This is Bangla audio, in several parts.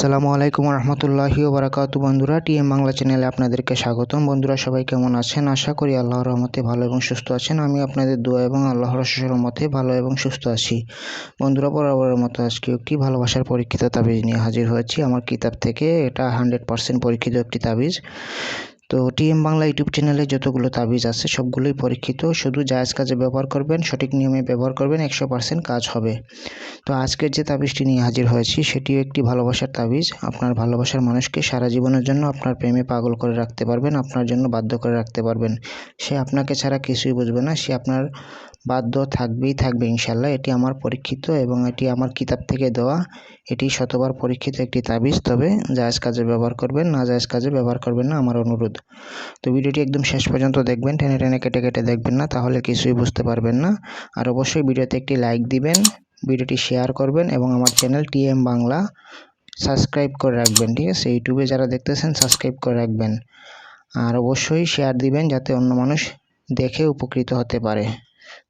আসসালামু আলাইকুম রহমতুল্লাহি ওয়া বারাকাতুহু। বন্ধুরা, টিএম বাংলা চ্যানেলে আপনাদেরকে স্বাগতম। বন্ধুরা, সবাই কেমন আছেন? আশা করি আল্লাহর রহমতে ভালো এবং সুস্থ আছেন। আমি আপনাদের দোয়া এবং আল্লাহর অশেষ রহমতে ভালো এবং সুস্থ আছি। বন্ধুরা, বরাবরের মতো আজকে একটি ভালোবাসার পরীক্ষিত তাবিজ নিয়ে হাজির হয়েছি আমার কিতাব থেকে। এটা 100% পরীক্ষিত একটি তাবিজ। তো টিএম বাংলা ইউটিউব চ্যানেলে যতগুলো তাবিজ আছে সবগুলোই পরীক্ষিত। শুধু জায়েজ কাজে ব্যবহার করবেন, সঠিক নিয়মে ব্যবহার করবেন, 100% কাজ হবে। তো আজকের যে তাবিজটি নিয়ে হাজির হয়েছি সেটিও একটি ভালোবাসার তাবিজ। আপনার ভালোবাসার মানুষকে সারা জীবনের জন্য আপনার প্রেমে পাগল করে রাখতে পারবেন, আপনার জন্য বাধ্য করে রাখতে পারবেন। সে আপনাকে ছাড়া কিছুই বুঝবে না, সে আপনার বাধ্য থাকবে ইনশাল্লাহ। এটি আমার পরীক্ষিত এবং এটি আমার কিতাব থেকে দেওয়া। এটি শতবার পরীক্ষিত একটি তাবিজ। তবে জায়েজ কাজে ব্যবহার করবেন, না জায়েজ কাজে ব্যবহার করবেন না, আমার অনুরোধ। তো ভিডিওটি একদম শেষ পর্যন্ত দেখবেন, টেনে টেনে কেটে কেটে দেখবেন না, তাহলে কিছুই বুঝতে পারবেন না। আর অবশ্যই ভিডিওতে একটি লাইক দিবেন, ভিডিওটি শেয়ার করবেন এবং আমার চ্যানেল টিএম বাংলা সাবস্ক্রাইব করে রাখবেন। ঠিক আছে, ইউটিউবে যারা দেখতেছেন সাবস্ক্রাইব করে রাখবেন। আর অবশ্যই শেয়ার দিবেন যাতে অন্য মানুষ দেখে উপকৃত হতে পারে।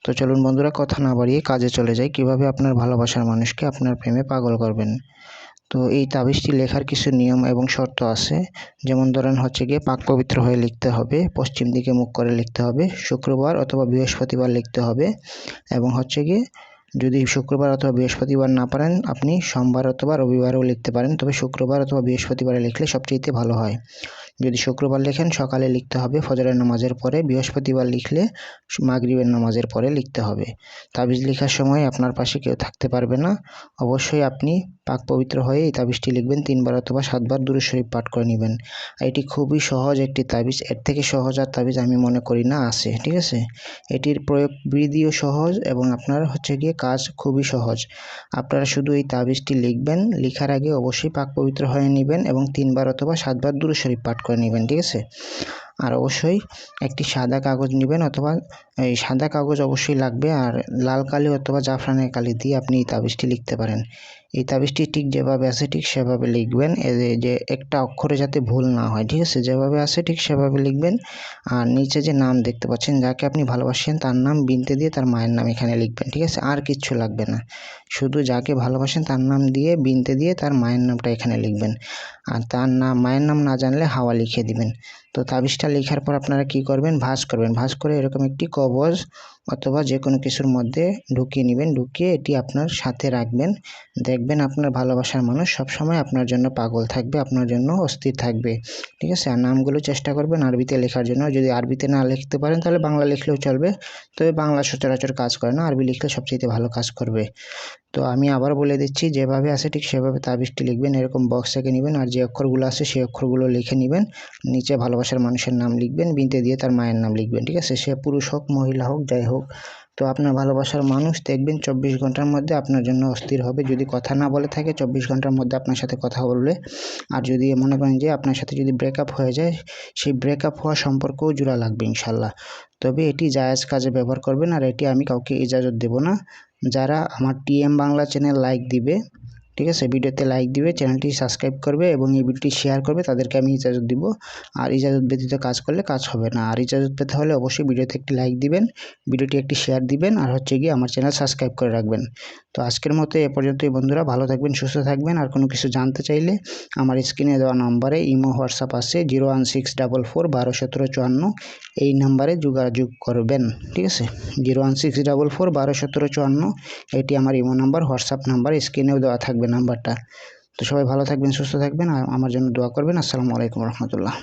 তো চলুন বন্ধুরা, কথা না বাড়িয়ে কাজে চলে যাই। কিভাবে আপনার ভালোবাসার মানুষকে আপনার প্রেমে পাগল করবেন। তো এই তাবিজটি লেখার কিছু নিয়ম এবং শর্ত আছে। যেমন ধরেন গিয়ে পাক পবিত্র হয়ে লিখতে হবে, পশ্চিম দিকে মুখ করে লিখতে হবে, শুক্রবার অথবা বৃহস্পতিবার লিখতে হবে এবং গিয়ে যদি শুক্রবার অথবা বৃহস্পতিবার না পারেন আপনি সোমবার অথবা রবিবারেও লিখতে পারেন। তবে শুক্রবার অথবা বৃহস্পতিবারে লিখলে সবচেয়ে ভালো হয়। যদি শুক্রবার লেখেন সকালে লিখতে হবে ফজরের নামাজের পরে, বৃহস্পতিবার লিখলে মাগরিবের নামাজের পরে লিখতে হবে। তাবিজ লেখার সময় আপনার পাশে কেউ থাকতে পারবে না। অবশ্যই আপনি পাক পবিত্র হয়ে এই তাবিজটি লিখবেন, 3 বার অথবা 7 বার দুরূদ শরীফ পাঠ করে নেবেন। এটি খুবই সহজ একটি তাবিজ, এর থেকে সহজ আর তাবিজ আমি মনে করি না আছে। ঠিক আছে, এটির প্রয়োগ বিধিও সহজ এবং আপনার গিয়ে কাজ খুবই সহজ। আপনারা শুধু এই তাবিজটি লিখবেন, লেখার আগে অবশ্যই পাক পবিত্র হয়ে নেবেন এবং 3 বার অথবা 7 বার দুরূদ শরীফ পাঠ করে নেবেন। ঠিক আছে, আর অবশ্যই একটি সাদা কাগজ নেবেন, অথবা এই সাদা কাগজ অবশ্যই লাগবে। আর লাল কালি অথবা জাফরানের কালি দিয়ে আপনি এই তাবিজটি লিখতে পারেন। এই তাবিজটি ঠিক যেভাবে আছে ঠিক সেভাবে লিখবেন, যে একটা অক্ষরে যাতে ভুল না হয়। ঠিক আছে, যেভাবে আছে ঠিক সেভাবে লিখবেন। আর নিচে যে নাম দেখতে পাচ্ছেন, যাকে আপনি ভালোবাসেন তার নাম বিনতে দিয়ে তার মায়ের নাম এখানে লিখবেন। ঠিক আছে, আর কিচ্ছু লাগবে না, শুধু যাকে ভালোবাসেন তার নাম দিয়ে বিনতে দিয়ে তার মায়ের নামটা এখানে লিখবেন। আর তার মায়ের নাম না জানলে হাওয়া লিখে দিবেন। তো তাবিজটা লেখার পর আপনারা কি করবেন, ভাঁজ করবেন। ভাঁজ করে এরকম একটি কবজ অথবা যে কোনো কিছুর মধ্যে ঢুকিয়ে নেবেন, ঢুকিয়ে এটি আপনার সাথে রাখবেন। দেখবেন আপনার ভালোবাসার মানুষ সবসময় আপনার জন্য পাগল থাকবে, আপনার জন্য অস্থির থাকবে। ঠিক আছে, আর নামগুলো চেষ্টা করবেন আরবিতে লেখার জন্য। যদি আরবিতে না লিখতে পারেন তাহলে বাংলা লিখলেও চলবে, তবে বাংলা সচরাচর কাজ করে না, আরবি লিখলে সবচেয়ে ভালো কাজ করবে। তো আমি আবার বলে দিচ্ছি, যেভাবে আছে ঠিক সেভাবে তাবিজটি লিখবেন। এরকম বক্স থেকে নেবেন আর যে অক্ষরগুলো আছে সেই অক্ষরগুলো লিখে নেবেন। নিচে ভালোবাসার মানুষের নাম লিখবেন, বিনতে দিয়ে তার মায়ের নাম লিখবেন। ঠিক আছে, সে পুরুষ হোক মহিলা হোক যাই হোক। তো আপনার ভালোবাসার মানুষ দেখবেন 24 ঘন্টার মধ্যে আপনার জন্য অস্থির হবে। যদি কথা না বলে থাকে 24 ঘন্টার মধ্যে আপনার সাথে কথা বলবে। আর যদি মনে করেন যে আপনার সাথে যদি ব্রেকআপ হয়ে যায়, সেই ব্রেকআপ হওয়া সম্পর্কও জোড়া লাগবে ইনশাল্লাহ। তবে এটি জায়েজ কাজে ব্যবহার করবেন, আর এটি আমি কাউকে ইজাজত দেব না। যারা আমার টিএম বাংলা চ্যানেল লাইক দিবে, ঠিক আছে, ভিডিওতে লাইক দিবে, চ্যানেলটি সাবস্ক্রাইব করবে এবং এই ভিডিওটি শেয়ার করবে, তাদেরকে আমি ইজাজত দিব। আর ইজাজত ব্যতীত কাজ করলে কাজ হবে না। আর ইজাজত পেতে হলে অবশ্যই ভিডিওতে একটি লাইক দিবেন, ভিডিওটি একটি শেয়ার দিবেন, আর গিয়ে আমার চ্যানেল সাবস্ক্রাইব করে রাখবেন। তো আজকের মতো এ পর্যন্তই বন্ধুরা, ভালো থাকবেন, সুস্থ থাকবেন। আর কোনো কিছু জানতে চাইলে আমার স্ক্রিনে দেওয়া নাম্বারে ইমো হোয়াটসঅ্যাপ আছে 01644 এই নাম্বারে যোগাযোগ করবেন। ঠিক আছে, 01644 এটি আমার ইমো নাম্বার, হোয়াটসঅ্যাপ নাম্বার, স্ক্রিনেও দেওয়া থাকবে নাম্বারটা। তো সবাই ভালো থাকবেন, সুস্থ থাকবেন, আর আমার জন্য দোয়া করবেন। আসসালামু আলাইকুম রহমতুল্লাহ।